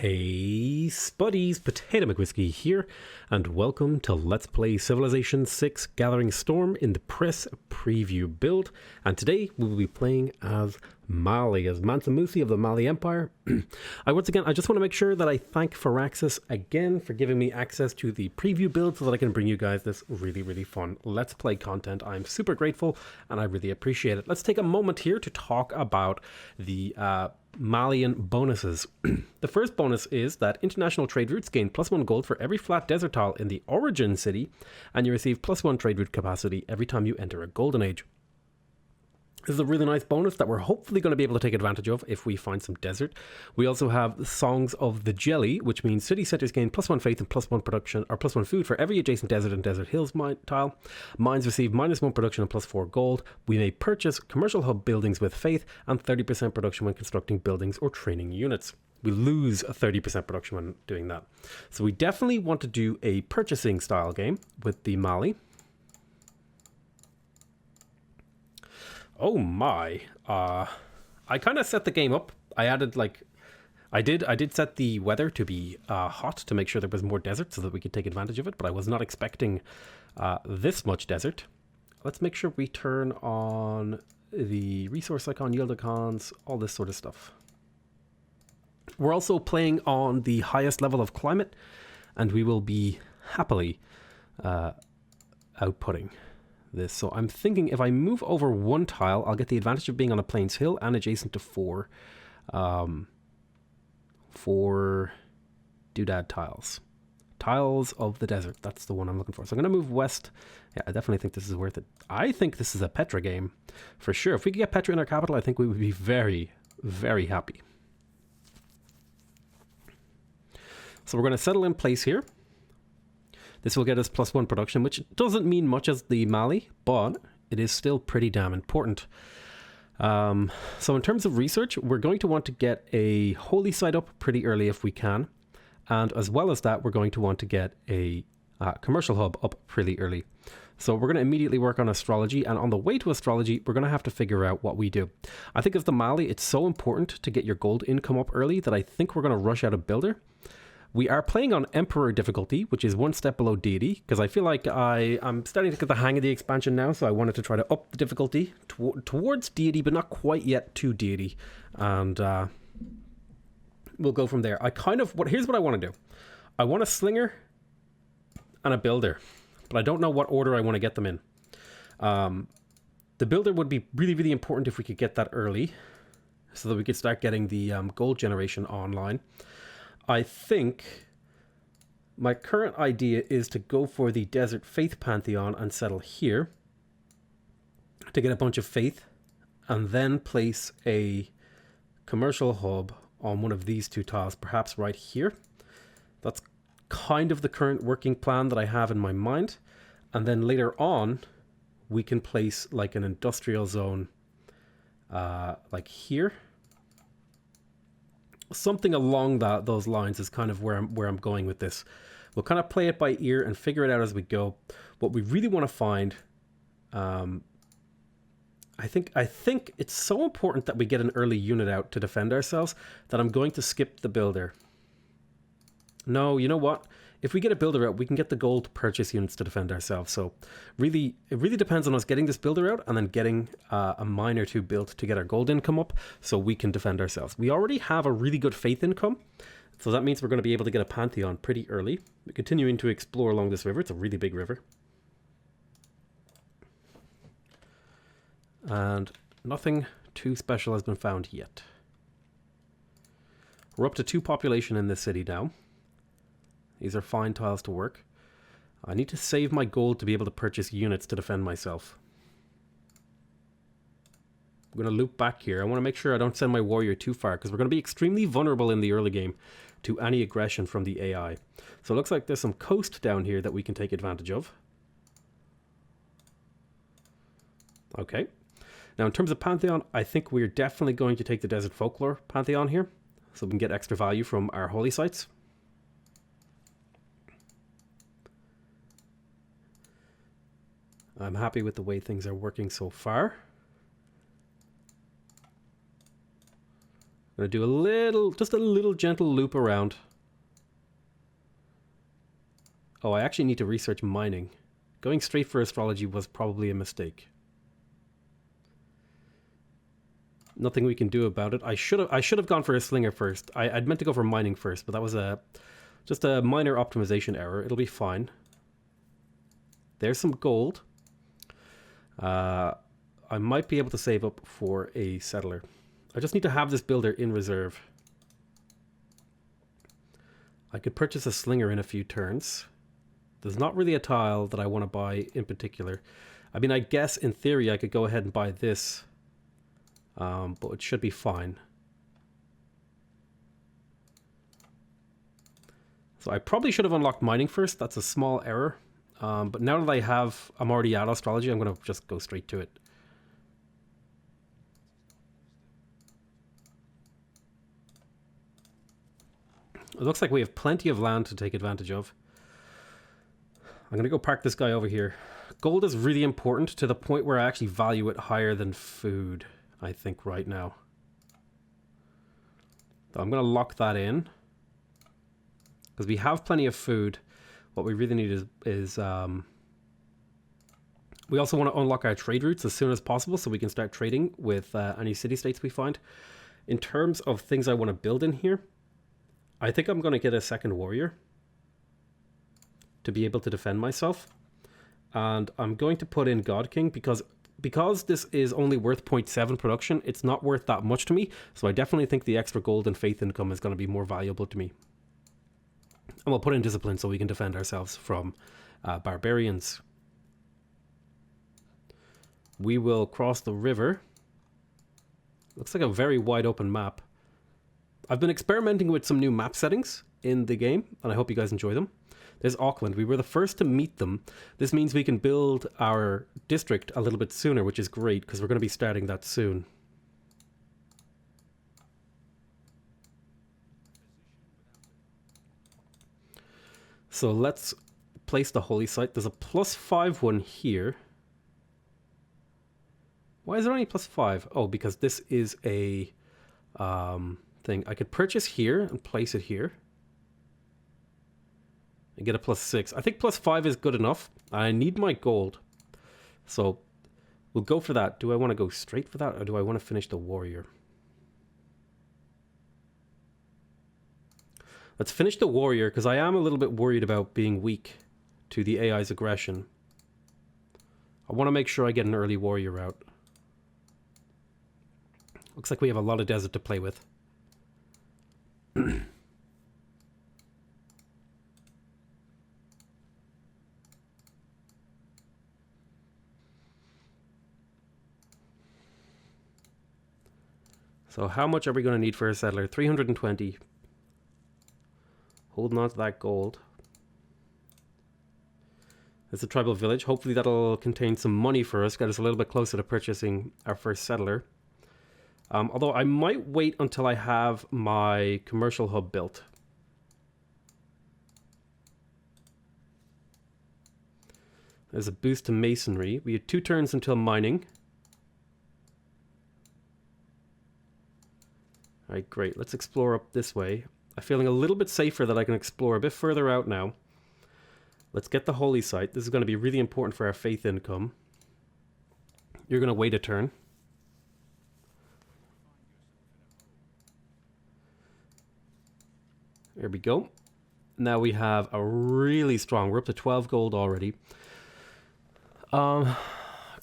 Hey Spuddies, PotatoMcWhiskey here, and welcome to Let's Play Civilization 6 Gathering Storm in the press preview build. And today we will be playing as Mali, as Mansa Musa of the Mali Empire. I just want to make sure that I thank Firaxis again for giving me access to the preview build so that I can bring you guys this really fun Let's Play content. I'm super grateful and I really appreciate it. Let's take a moment here to talk about the Malian bonuses. The first bonus is that international trade routes gain +1 gold for every flat desert tile in the origin city, and you receive +1 trade route capacity every time you enter a golden age. This is a really nice bonus that we're hopefully going to be able to take advantage of if we find some desert. We also have Songs of the Jelly, which means city centers gain +1 faith and +1 production, or +1 food for every adjacent desert and desert hills tile. Mines receive -1 production and +4 gold. We may purchase commercial hub buildings with faith and 30% production when constructing buildings or training units. We lose a 30% production when doing that. So we definitely want to do a purchasing style game with the Mali. Oh my, I kind of set the game up. I added I did set the weather to be hot to make sure there was more desert so that we could take advantage of it, but I was not expecting this much desert. Let's make sure we turn on the resource icon, yield icons, all this sort of stuff. We're also playing on the highest level of climate, and we will be happily outputting this. So I'm thinking if I move over 1 tile, I'll get the advantage of being on a plains hill and adjacent to 4 doodad tiles. Tiles of the desert. That's the one I'm looking for. So I'm going to move west. Yeah, I definitely think this is worth it. I think this is a Petra game for sure. If we could get Petra in our capital, I think we would be very happy. So we're going to settle in place here. This will get us +1 production, which doesn't mean much as the Mali, but it is still pretty damn important. So in terms of research, we're going to want to get a holy site up pretty early if we can. And as well as that, we're going to want to get a commercial hub up pretty early. So we're going to immediately work on astrology. And on the way to astrology, we're going to have to figure out what we do. I think as the Mali, it's so important to get your gold income up early that I think we're going to rush out a builder. We are playing on Emperor difficulty, which is 1 step below deity, because I feel like I'm starting to get the hang of the expansion now, so I wanted to try to up the difficulty towards deity, but not quite yet to deity, and we'll go from there. Here's what I want to do. I want a slinger and a builder, but I don't know what order I want to get them in. The builder would be really important if we could get that early, so that we could start getting the gold generation online. I think my current idea is to go for the Desert Faith Pantheon and settle here to get a bunch of faith and then place a commercial hub on one of these 2 tiles, perhaps right here. That's kind of the current working plan that I have in my mind. And then later on, we can place like an industrial zone like here. Something along those lines is kind of where I'm going with this. We'll kind of play it by ear and figure it out as we go. What we really want to find, I think it's so important that we get an early unit out to defend ourselves that I'm going to skip the builder. No, you know what? If we get a builder out, we can get the gold to purchase units to defend ourselves. So it really depends on us getting this builder out and then getting a mine or 2 built to get our gold income up so we can defend ourselves. We already have a really good faith income, so that means we're going to be able to get a Pantheon pretty early. We're continuing to explore along this river. It's a really big river. And nothing too special has been found yet. We're up to 2 population in this city now. These are fine tiles to work. I need to save my gold to be able to purchase units to defend myself. I'm going to loop back here. I want to make sure I don't send my warrior too far because we're going to be extremely vulnerable in the early game to any aggression from the AI. So it looks like there's some coast down here that we can take advantage of. Okay. Now in terms of Pantheon, I think we're definitely going to take the Desert Folklore Pantheon here so we can get extra value from our holy sites. I'm happy with the way things are working so far. I'm going to do a little, just a little gentle loop around. Oh, I actually need to research mining. Going straight for astrology was probably a mistake. Nothing we can do about it. I should have gone for a slinger first. I'd meant to go for mining first, but that was just a minor optimization error. It'll be fine. There's some gold. I might be able to save up for a settler. I just need to have this builder in reserve. I could purchase a slinger in a few turns. There's not really a tile that I want to buy in particular. I mean, I guess in theory I could go ahead and buy this. But it should be fine. So I probably should have unlocked mining first. That's a small error. But now that I'm already at astrology, I'm going to just go straight to it. It looks like we have plenty of land to take advantage of. I'm going to go park this guy over here. Gold is really important to the point where I actually value it higher than food, I think, right now. So I'm going to lock that in. Because we have plenty of food. What we really need is we also want to unlock our trade routes as soon as possible so we can start trading with any city-states we find. In terms of things I want to build in here, I think I'm going to get a second warrior to be able to defend myself. And I'm going to put in God King because this is only worth 0.7 production, it's not worth that much to me. So I definitely think the extra gold and faith income is going to be more valuable to me. And we'll put in discipline so we can defend ourselves from barbarians. We will cross the river. Looks like a very wide open map. I've been experimenting with some new map settings in the game, and I hope you guys enjoy them. There's Auckland. We were the first to meet them. This means we can build our district a little bit sooner, which is great because we're going to be starting that soon. So let's place the holy site. There's a +5 one here. Why is there only +5? Oh, because this is a thing. I could purchase here and place it here. And get a +6. I think +5 is good enough. I need my gold. So we'll go for that. Do I want to go straight for that or do I want to finish the warrior? Let's finish the warrior because I am a little bit worried about being weak to the AI's aggression. I want to make sure I get an early warrior out. Looks like we have a lot of desert to play with. So how much are we going to need for a settler? 320. Holding on to that gold. It's a tribal village. Hopefully that'll contain some money for us. Get us a little bit closer to purchasing our first settler. Although I might wait until I have my commercial hub built. There's a boost to masonry. We have 2 turns until mining. Alright, great. Let's explore up this way. I'm feeling a little bit safer that I can explore a bit further out now. Let's get the holy site. This is going to be really important for our faith income. You're going to wait a turn. There we go. Now we have a really strong... We're up to 12 gold already.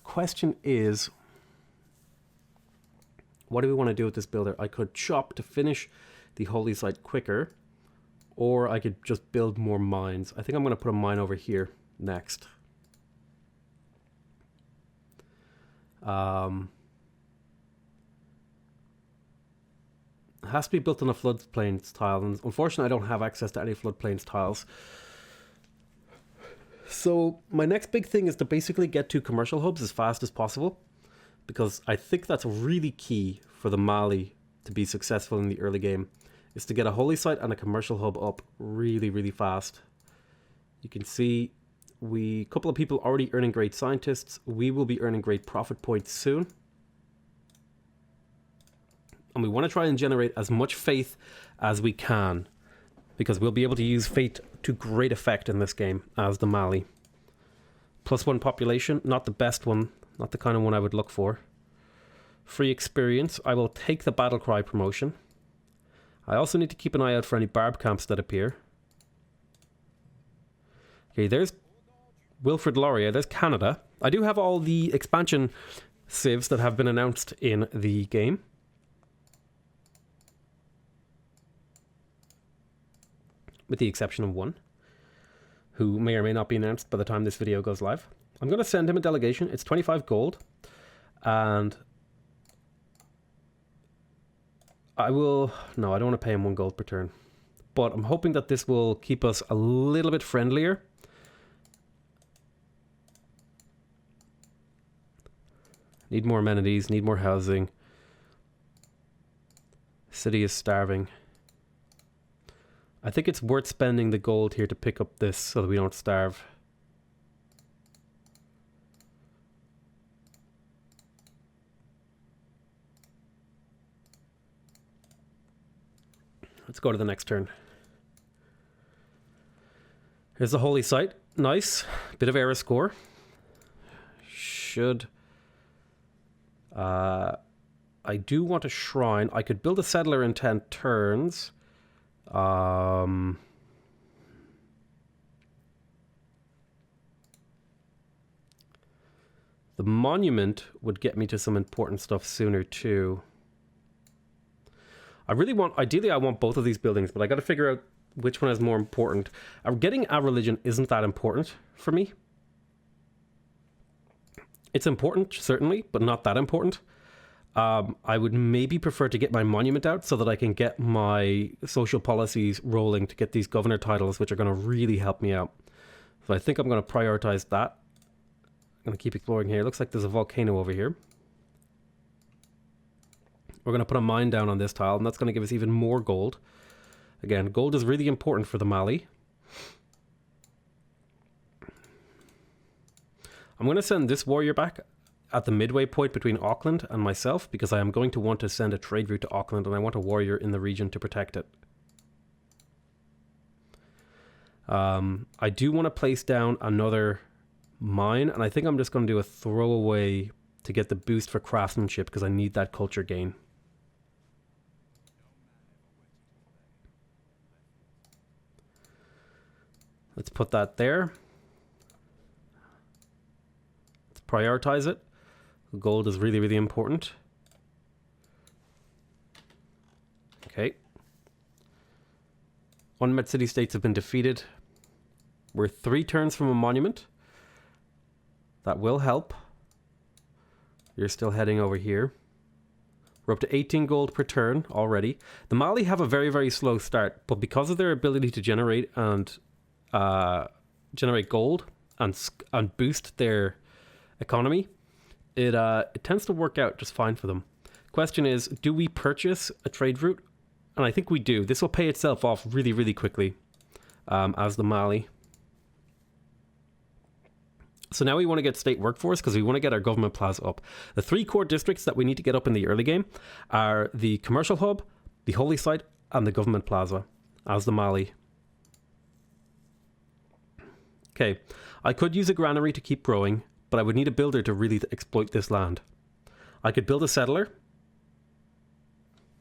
Question is... What do we want to do with this builder? I could chop to finish the holy site quicker, or I could just build more mines. I think I'm going to put a mine over here next. It has to be built on a floodplains tile, and unfortunately I don't have access to any floodplains tiles. So my next big thing is to basically get to commercial hubs as fast as possible, because I think that's really key for the Mali to be successful in the early game, is to get a holy site and a commercial hub up really, really fast. You can see a couple of people already earning great scientists. We will be earning great profit points soon. And we want to try and generate as much faith as we can, because we'll be able to use faith to great effect in this game as the Mali. +1 population, not the best one, not the kind of one I would look for. Free experience, I will take the battle cry promotion. I also need to keep an eye out for any barb camps that appear. Okay, there's Wilfrid Laurier, there's Canada. I do have all the expansion civs that have been announced in the game. With the exception of one, who may or may not be announced by the time this video goes live. I'm going to send him a delegation. It's 25 gold. And I will... No, I don't want to pay him 1 gold per turn. But I'm hoping that this will keep us a little bit friendlier. Need more amenities, need more housing. City is starving. I think it's worth spending the gold here to pick up this so that we don't starve. Let's go to the next turn. Here's the holy site. Nice. Bit of era score. Should... I do want a shrine. I could build a settler in 10 turns. The monument would get me to some important stuff sooner too. Ideally I want both of these buildings, but I got to figure out which one is more important. Getting a religion isn't that important for me. It's important, certainly, but not that important. I would maybe prefer to get my monument out so that I can get my social policies rolling to get these governor titles, which are going to really help me out. So I think I'm going to prioritize that. I'm going to keep exploring here. Looks like there's a volcano over here. We're going to put a mine down on this tile, and that's going to give us even more gold. Again, gold is really important for the Mali. I'm going to send this warrior back at the midway point between Auckland and myself, because I am going to want to send a trade route to Auckland, and I want a warrior in the region to protect it. I do want to place down another mine, and I think I'm just going to do a throwaway to get the boost for craftsmanship, because I need that culture gain. Let's put that there. Let's prioritize it. Gold is really, really important. Okay. Unmet city-states have been defeated. We're 3 turns from a monument. That will help. You're still heading over here. We're up to 18 gold per turn already. The Mali have a very, very slow start, but because of their ability to generate and generate gold and boost their economy, it tends to work out just fine for them. Question is, do we purchase a trade route? And I think we do. This will pay itself off really, really quickly as the Mali. So now we want to get state workforce because we want to get our government plaza up. The 3 core districts that we need to get up in the early game are the commercial hub, the holy site, and the government plaza as the Mali. Okay, I could use a granary to keep growing, but I would need a builder to really exploit this land. I could build a settler.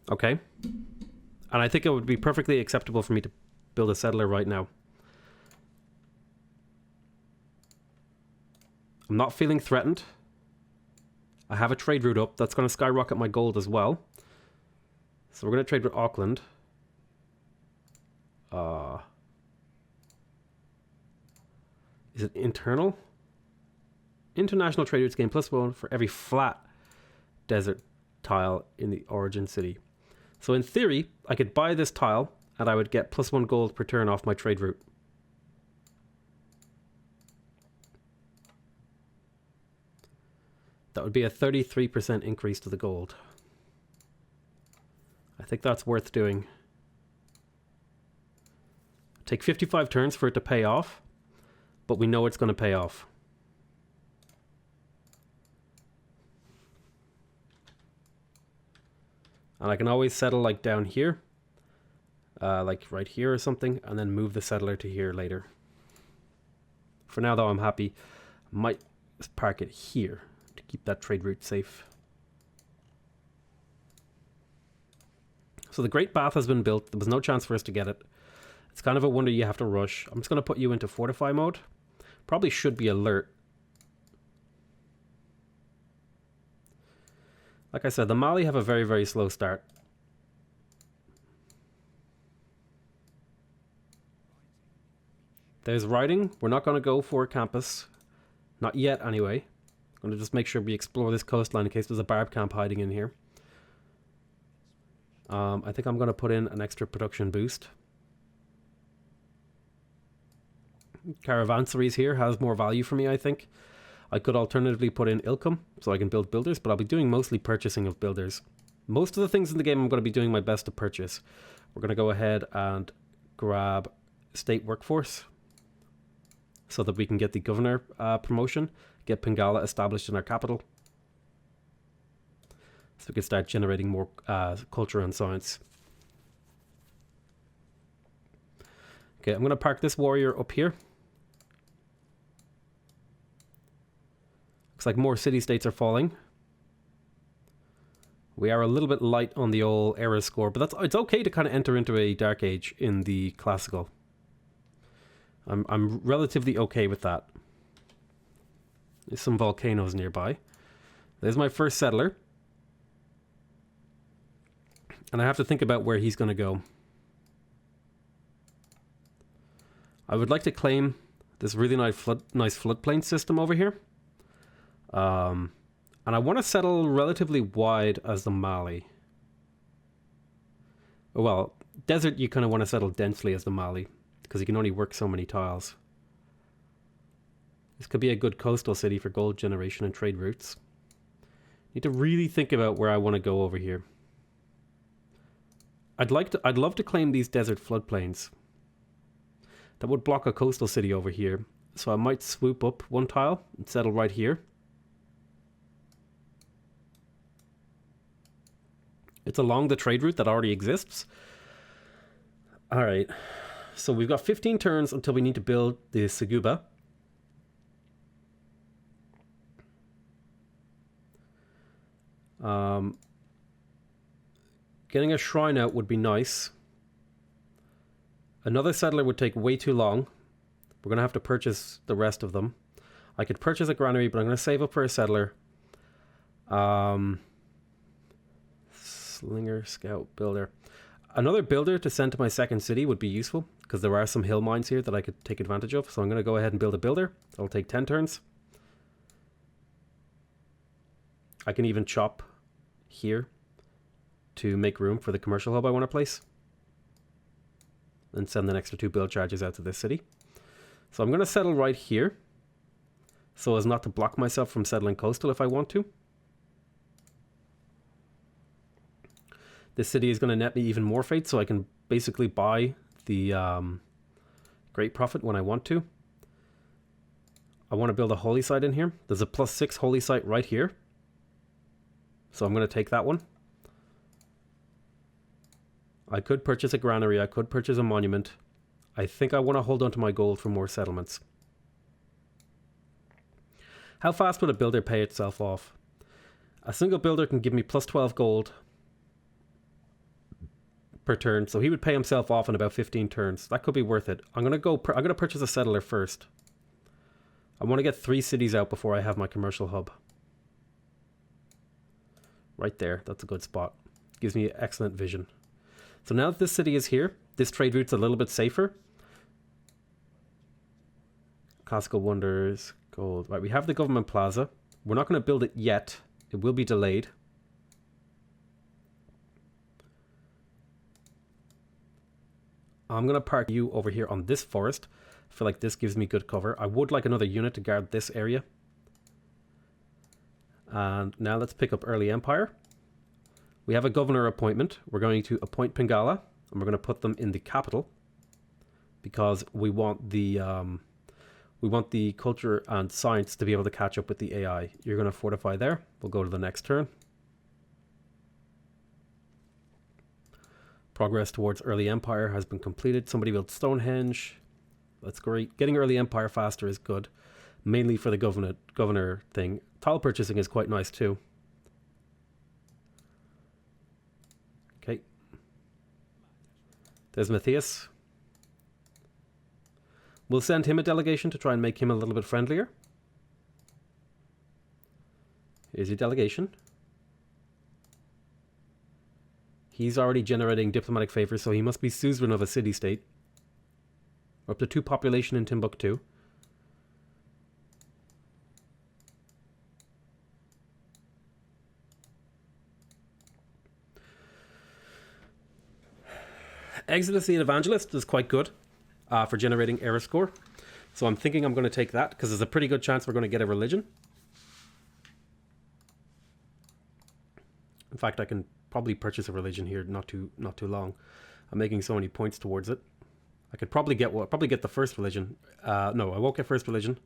Okay. And I think it would be perfectly acceptable for me to build a settler right now. I'm not feeling threatened. I have a trade route up. That's going to skyrocket my gold as well. So we're going to trade with Auckland. Is it internal? International trade routes gain +1 for every flat desert tile in the origin city. So in theory, I could buy this tile and I would get +1 gold per turn off my trade route. That would be a 33% increase to the gold. I think that's worth doing. Take 55 turns for it to pay off, but we know it's going to pay off. And I can always settle like down here, like right here or something, and then move the settler to here later. For now though, I'm happy. Might park it here to keep that trade route safe. So the Great Bath has been built. There was no chance for us to get it. It's kind of a wonder you have to rush. I'm just going to put you into fortify mode. Probably should be alert. Like I said, the Mali have a very, very slow start. There's riding. We're not going to go for campus. Not yet, anyway. I'm going to just make sure we explore this coastline in case there's a barb camp hiding in here. I think I'm going to put in an extra production boost. Caravanseries here has more value for me, I think. I could alternatively put in Ilkum so I can build builders, but I'll be doing mostly purchasing of builders. Most of the things in the game I'm going to be doing my best to purchase. We're going to go ahead and grab state workforce so that we can get the governor promotion, get Pingala established in our capital. So we can start generating more culture and science. Okay, I'm going to park this warrior up here. Looks like more city-states are falling. We are a little bit light on the old era score, but it's okay to kind of enter into a dark age in the classical. I'm relatively okay with that. There's some volcanoes nearby. There's my first settler. And I have to think about where he's going to go. I would like to claim this really nice floodplain system over here. And I want to settle relatively wide as the Mali. Well, desert you kind of want to settle densely as the Mali, because you can only work so many tiles. This could be a good coastal city for gold generation and trade routes. Need to really think about where I want to go over here. I'd love to claim these desert floodplains. That would block a coastal city over here. So I might swoop up one tile and settle right here. It's along the trade route that already exists. Alright. So we've got 15 turns until we need to build the Seguba. Getting a shrine out would be nice. Another settler would take way too long. We're going to have to purchase the rest of them. I could purchase a granary, but I'm going to save up for a settler. Slinger, scout, builder. Another builder to send to my second city would be useful, because there are some hill mines here that I could take advantage of. So I'm going to go ahead and build a builder. That'll take 10 turns. I can even chop here to make room for the commercial hub I want to place. And send an extra 2 build charges out to this city. So I'm going to settle right here, so as not to block myself from settling coastal if I want to. This city is going to net me even more fate, so I can basically buy the Great Prophet when I want to. I want to build a holy site in here. There's a +6 holy site right here. So I'm going to take that one. I could purchase a granary. I could purchase a monument. I think I want to hold on to my gold for more settlements. How fast would a builder pay itself off? A single builder can give me +12 gold per turn, so he would pay himself off in about 15 turns. That could be worth it. I'm going to purchase a settler first. I want to get 3 cities out before I have my commercial hub. Right there. That's a good spot. Gives me excellent vision. So now that this city is here, this trade route's a little bit safer. Classical Wonders, gold. Right, we have the government plaza. We're not going to build it yet. It will be delayed. I'm going to park you over here on this forest. I feel like this gives me good cover. I would like another unit to guard this area. And now let's pick up Early Empire. We have a governor appointment. We're going to appoint Pingala, and we're going to put them in the capital because we want the culture and science to be able to catch up with the AI. You're going to fortify there. We'll go to the next turn. Progress towards early empire has been completed. Somebody built Stonehenge. That's great. Getting early empire faster is good. Mainly for the governor thing. Tile purchasing is quite nice too. Okay. There's Matthias. We'll send him a delegation to try and make him a little bit friendlier. Here's your delegation. He's already generating diplomatic favors, so he must be suzerain of a city-state. We're up to 2 population in Timbuktu. Exodus the Evangelist is quite good for generating era score. So I'm thinking I'm going to take that because there's a pretty good chance we're going to get a religion. In fact, I can probably purchase a religion here not too long. I'm making so many points towards it. I could probably get the first religion. No, I won't get first religion.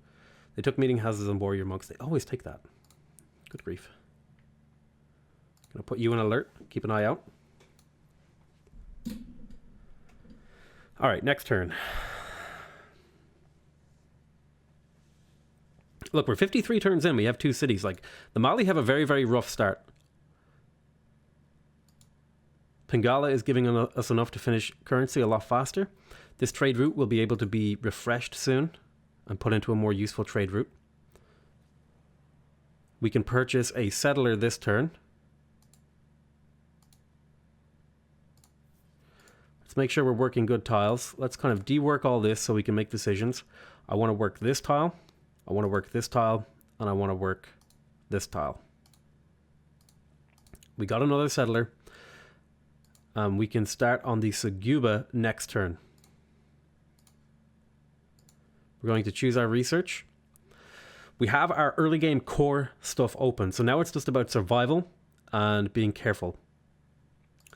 They took meeting houses and warrior monks. They always take that. Good grief. Gonna put you in alert. Keep an eye out. All right, next turn. Look, we're 53 turns in. We have 2 cities. Like, the Mali have a very, very rough start. Pingala is giving us enough to finish currency a lot faster. This trade route will be able to be refreshed soon and put into a more useful trade route. We can purchase a settler this turn. Let's make sure we're working good tiles. Let's kind of dework all this so we can make decisions. I want to work this tile. I want to work this tile. And I want to work this tile. We got another settler. We can start on the Seguba next turn. We're going to choose our research. We have our early game core stuff open. So now it's just about survival and being careful.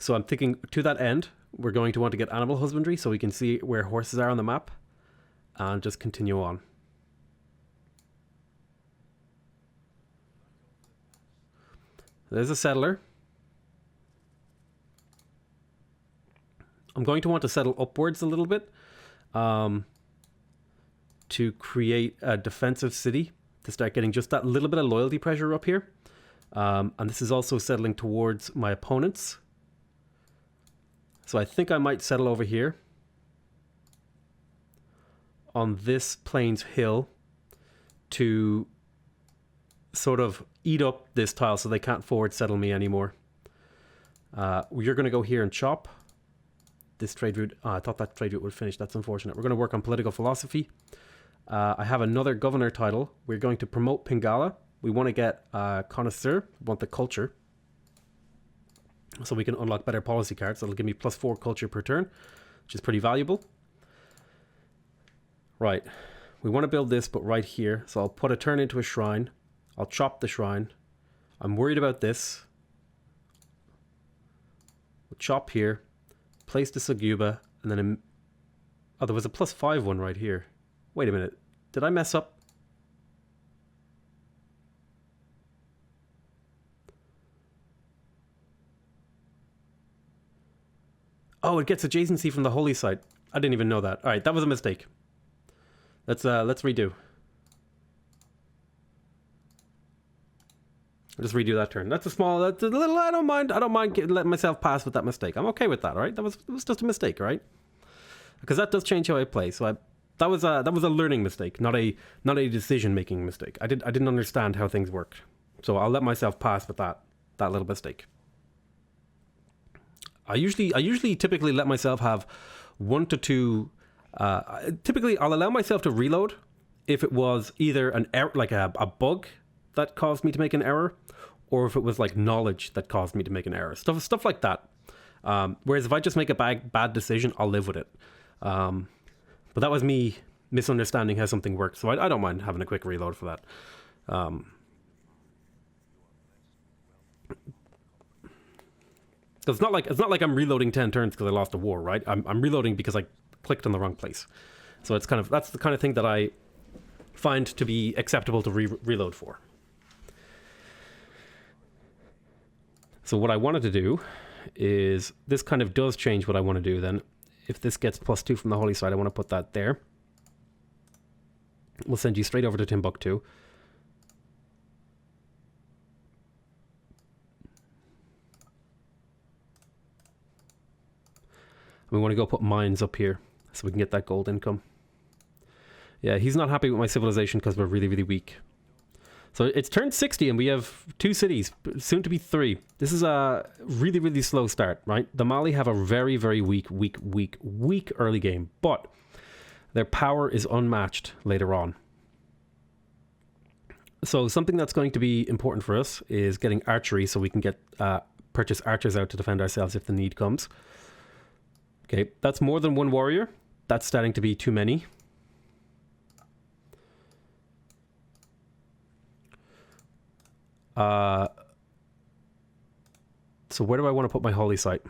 So I'm thinking to that end, we're going to want to get animal husbandry so we can see where horses are on the map and just continue on. There's a settler. I'm going to want to settle upwards a little bit to create a defensive city to start getting just that little bit of loyalty pressure up here. And this is also settling towards my opponents. So I think I might settle over here on this plains hill to sort of eat up this tile so they can't forward settle me anymore. You're going to go here and chop. This trade route, I thought that trade route would finish. That's unfortunate. We're going to work on political philosophy. I have another governor title. We're going to promote Pingala. We want to get connoisseur. We want the culture. So we can unlock better policy cards. That'll give me +4 culture per turn, which is pretty valuable. Right. We want to build this, but right here. So I'll put a turn into a shrine. I'll chop the shrine. I'm worried about this. We'll chop here. Place the Seguba, and then oh, there was a +5 one right here. Wait a minute. Did I mess up? Oh, it gets adjacency from the holy site. I didn't even know that. All right, that was a mistake. Let's redo. I'll just redo that turn. That's a little. I don't mind letting myself pass with that mistake. I'm okay with that. All right, it was just a mistake, all right? Because that does change how I play. So that was a learning mistake, not a decision making mistake. I didn't understand how things worked, so I'll let myself pass with that little mistake. I usually typically let myself have 1 to 2. Typically, I'll allow myself to reload if it was either an error, like a bug that caused me to make an error, or if it was like knowledge that caused me to make an error. Stuff like that. Whereas if I just make a bad decision, I'll live with it. But that was me misunderstanding how something works. So I don't mind having a quick reload for that. It's not like I'm reloading 10 turns because I lost a war, right? I'm reloading because I clicked on the wrong place. So that's the kind of thing that I find to be acceptable to reload for. So what I wanted to do is this kind of does change what I want to do then. If this gets +2 from the holy site, I want to put that there. We'll send you straight over to Timbuktu. We want to go put mines up here so we can get that gold income. Yeah, he's not happy with my civilization because we're really, really weak. So it's turned 60 and we have 2 cities, soon to be 3. This is a really, really slow start, right? The Mali have a very, very weak early game, but their power is unmatched later on. So something that's going to be important for us is getting archery so we can get purchase archers out to defend ourselves if the need comes. Okay, that's more than 1 warrior. That's starting to be too many. So where do I want to put my holy site?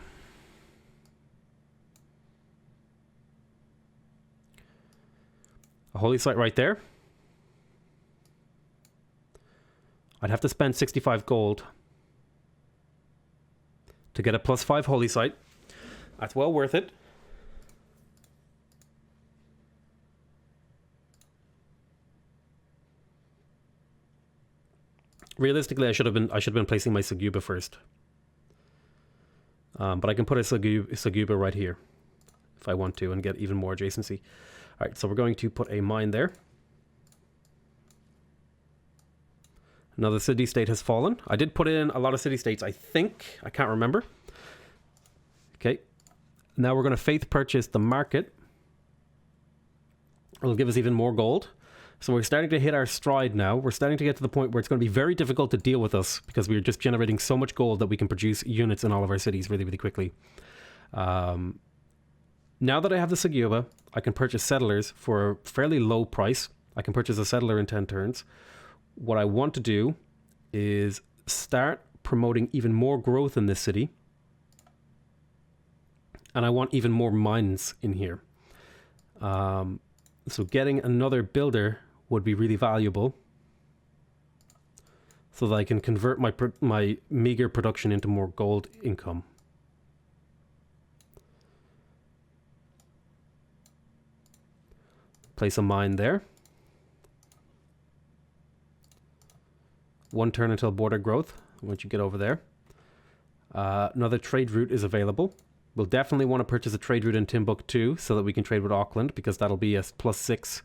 A holy site right there. I'd have to spend 65 gold to get a +5 holy site. That's well worth it. Realistically, I should have been placing my Saguba first. But I can put a Saguba right here if I want to and get even more adjacency. All right, so we're going to put a mine there. Another city-state has fallen. I did put in a lot of city-states, I think. I can't remember. Okay. Now we're going to faith purchase the market. It'll give us even more gold. So we're starting to hit our stride now. We're starting to get to the point where it's going to be very difficult to deal with us because we're just generating so much gold that we can produce units in all of our cities really, really quickly. Now that I have the Saguba, I can purchase settlers for a fairly low price. I can purchase a settler in 10 turns. What I want to do is start promoting even more growth in this city. And I want even more mines in here. So getting another builder would be really valuable so that I can convert my meager production into more gold income. Place a mine there. 1 turn until border growth once you get over there. Another trade route is available. We'll definitely want to purchase a trade route in Timbuktu so that we can trade with Auckland because that'll be a +6.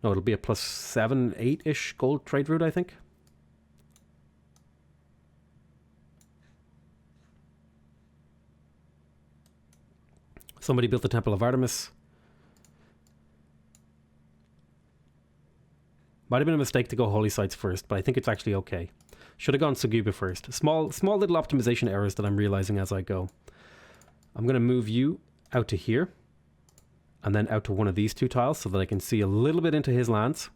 No, it'll be a +7, 8-ish gold trade route, I think. Somebody built the Temple of Artemis. Might have been a mistake to go holy sites first, but I think it's actually okay. Should have gone Saguba first. Small little optimization errors that I'm realizing as I go. I'm going to move you out to here and then out to one of these 2 tiles so that I can see a little bit into his lands.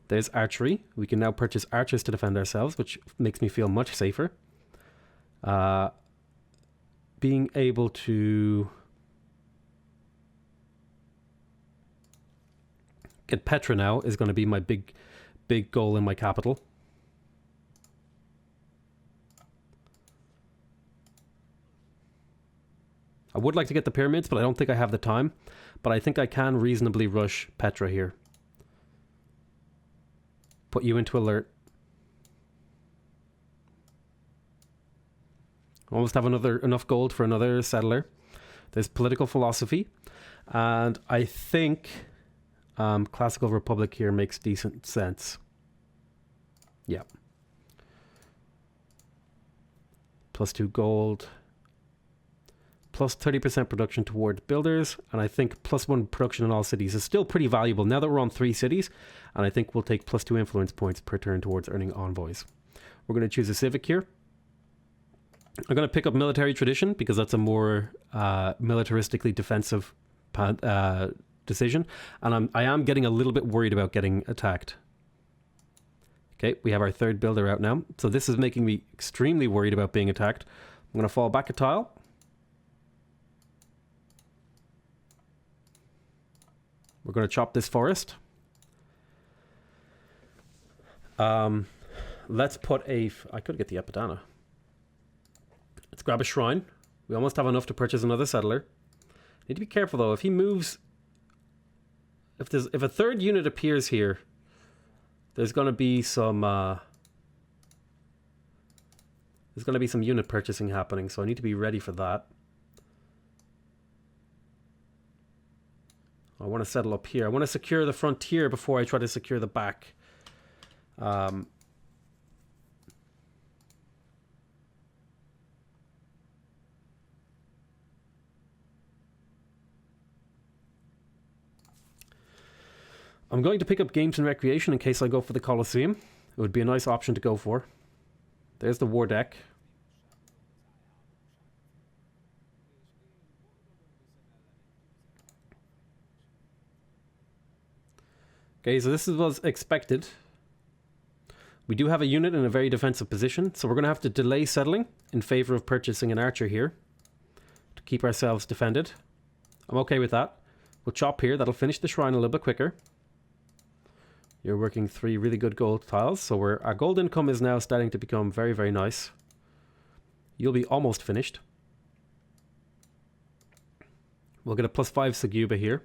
There's archery. We can now purchase archers to defend ourselves, which makes me feel much safer. Being able to get Petra now is going to be my big goal in my capital. I would like to get the pyramids, but I don't think I have the time. But I think I can reasonably rush Petra here. Put you into alert. Almost have enough gold for another settler. There's political philosophy. And I think Classical Republic here makes decent sense. Yeah. +2 gold. Plus 30% production toward builders, and I think +1 production in all cities is still pretty valuable now that we're on 3 cities, and I think we'll take +2 influence points per turn towards earning envoys. We're going to choose a civic here. I'm going to pick up military tradition because that's a more militaristically defensive decision, and I am getting a little bit worried about getting attacked. Okay, we have our 3rd builder out now, so this is making me extremely worried about being attacked. I'm going to fall back a tile. We're going to chop this forest. Let's put I could get the Epidana. Let's grab a shrine. We almost have enough to purchase another settler. Need to be careful though. If he moves, if a third unit appears here, there's going to be some unit purchasing happening. So I need to be ready for that. I want to settle up here. I want to secure the frontier before I try to secure the back. I'm going to pick up games and recreation in case I go for the Colosseum. It would be a nice option to go for. There's the war deck. Okay, so this was expected. We do have a unit in a very defensive position, so we're going to have to delay settling in favor of purchasing an archer here to keep ourselves defended. I'm okay with that. We'll chop here. That'll finish the shrine a little bit quicker. You're working 3 really good gold tiles, so our gold income is now starting to become very, very nice. You'll be almost finished. We'll get a +5 Seguba here.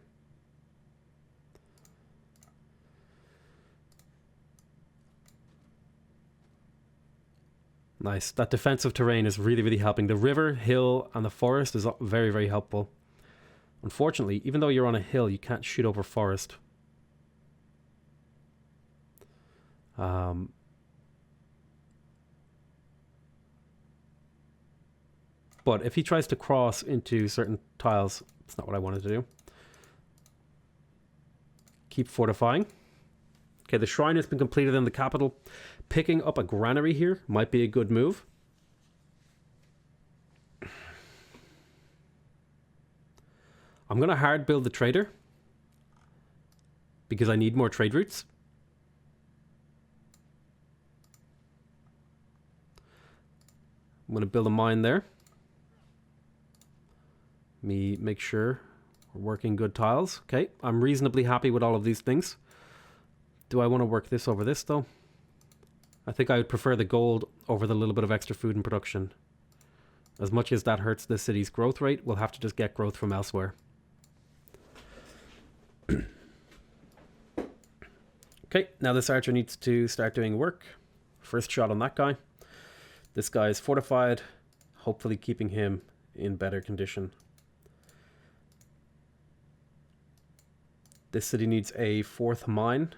Nice. That defensive terrain is really, really helping. The river, hill, and the forest is very, very helpful. Unfortunately, even though you're on a hill, you can't shoot over forest. But if he tries to cross into certain tiles, it's not what I wanted to do. Keep fortifying. Okay, the shrine has been completed in the capital. Picking up a granary here might be a good move. I'm going to hard build the trader because I need more trade routes. I'm going to build a mine there. Make sure we're working good tiles. Okay, I'm reasonably happy with all of these things. Do I want to work this over this though? I think I would prefer the gold over the little bit of extra food and production. As much as that hurts the city's growth rate, we'll have to just get growth from elsewhere. Okay, now this archer needs to start doing work. First shot on that guy. This guy is fortified, hopefully keeping him in better condition. This city needs a 4th mine.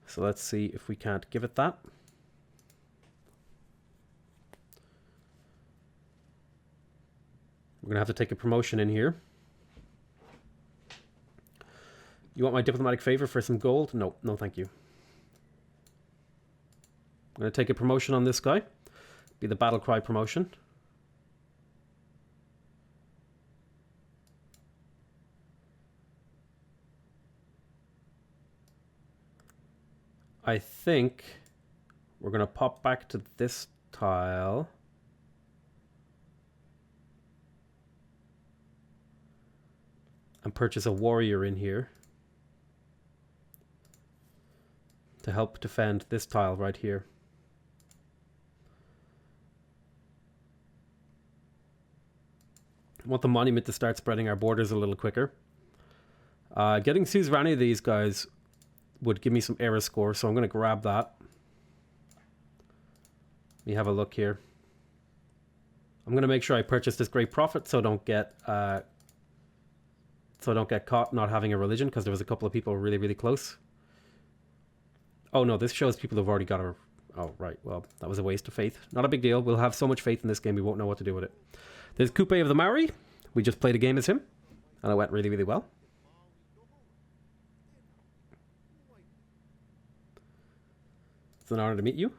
So let's see if we can't give it that. We're going to have to take a promotion in here. You want my diplomatic favor for some gold? No, no thank you. I'm going to take a promotion on this guy. Be the battle cry promotion. I think we're going to pop back to this tile. And purchase a warrior in here. To help defend this tile right here. I want the monument to start spreading our borders a little quicker. Getting suzerain of these guys would give me some era score, so I'm going to grab that. Let me have a look here. I'm going to make sure I purchase this great prophet so I don't get caught not having a religion, because there was a couple of people really, really close. Oh no, this shows people who've already got a... Oh, right, well, that was a waste of faith. Not a big deal. We'll have so much faith in this game we won't know what to do with it. There's Coupe of the Maori. We just played a game as him, and it went really, really well. It's an honor to meet you.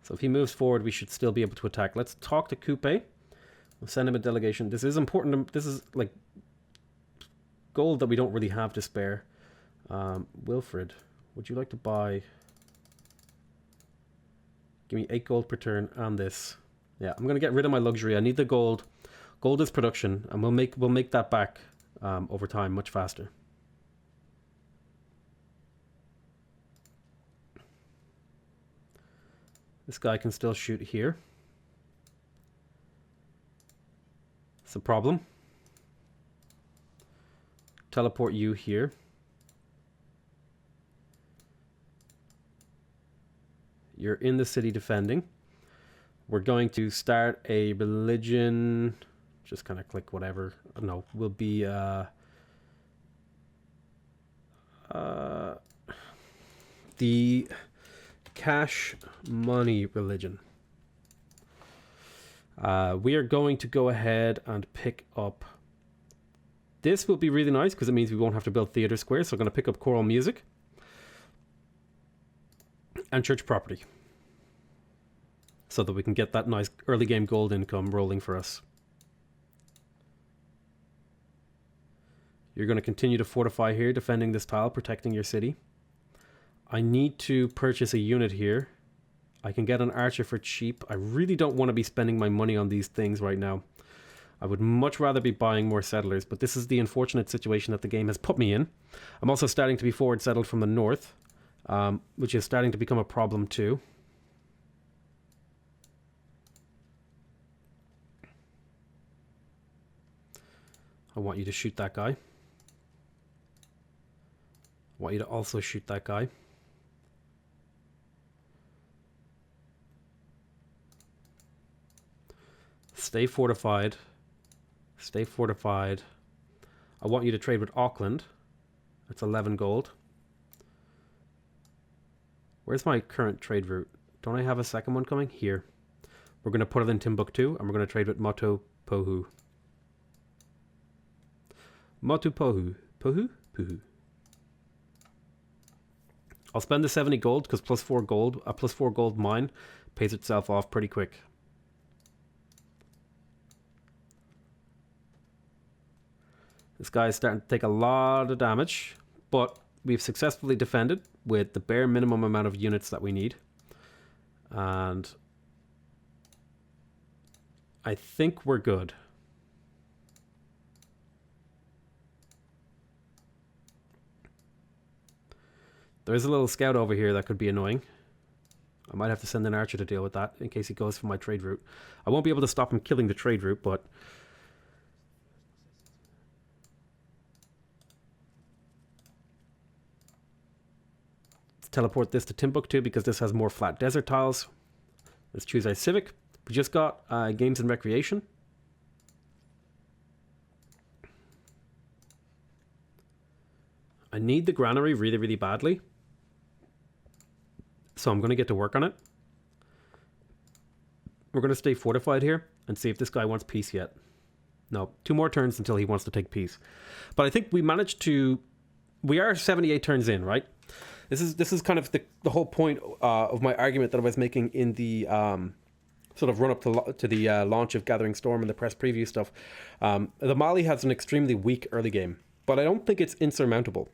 So if he moves forward, we should still be able to attack. Let's talk to Coupe. We'll send him a delegation. This is important. This is like gold that we don't really have to spare. Wilfred, would you like to buy? Give me 8 gold per turn and this. Yeah, I'm gonna get rid of my luxury. I need the gold. Gold is production, and we'll make that back over time much faster. This guy can still shoot here. It's a problem. Teleport you here. You're in the city defending. We're going to start a religion. Just kind of click whatever. No, will be the cash money religion. We are going to go ahead and pick up. This will be really nice because it means we won't have to build theater squares. So we're going to pick up choral music and church property so that we can get that nice early game gold income rolling for us. You're going to continue to fortify here, defending this tile, protecting your city. I need to purchase a unit here. I can get an archer for cheap. I really don't want to be spending my money on these things right now. I would much rather be buying more settlers, but this is the unfortunate situation that the game has put me in. I'm also starting to be forward settled from the north, which is starting to become a problem too. I want you to shoot that guy. I want you to also shoot that guy. Stay fortified. Stay fortified. I want you to trade with Auckland. That's 11 gold. Where's my current trade route? Don't I have a second one coming? Here. We're going to put it in Timbuktu, and we're going to trade with Motu Pohu. Motu Pohu. Pohu? Pohu. I'll spend the 70 gold because plus 4 gold, a plus 4 gold mine pays itself off pretty quick. This guy is starting to take a lot of damage, but we've successfully defended with the bare minimum amount of units that we need. And I think we're good. There's a little scout over here that could be annoying. I might have to send an archer to deal with that in case he goes for my trade route. I won't be able to stop him killing the trade route, but teleport this to Timbuktu because this has more flat desert tiles. Let's choose our civic. We just got games and recreation. I need the granary really, really badly. So I'm going to get to work on it. We're going to stay fortified here and see if this guy wants peace yet. No, 2 more turns until he wants to take peace. But I think we managed to... We are 78 turns in, right? This is kind of the whole point of my argument that I was making in the sort of run up to the launch of Gathering Storm and the press preview stuff. The Mali has an extremely weak early game, but I don't think it's insurmountable.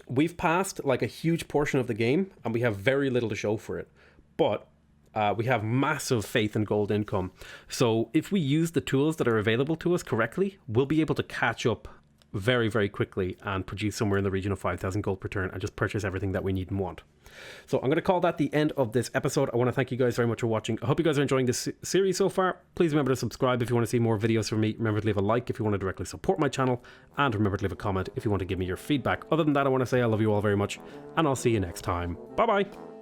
We've passed like a huge portion of the game and we have very little to show for it, but we have massive faith in gold income. So if we use the tools that are available to us correctly, we'll be able to catch up very, very quickly and produce somewhere in the region of 5,000 gold per turn and just purchase everything that we need and want. So I'm going to call that the end of this episode. I want to thank you guys very much for watching. I hope you guys are enjoying this series so far. Please remember to subscribe if you want to see more videos from me. Remember to leave a like if you want to directly support my channel, and remember to leave a comment if you want to give me your feedback. Other than that, I want to say I love you all very much, and I'll see you next time. Bye bye.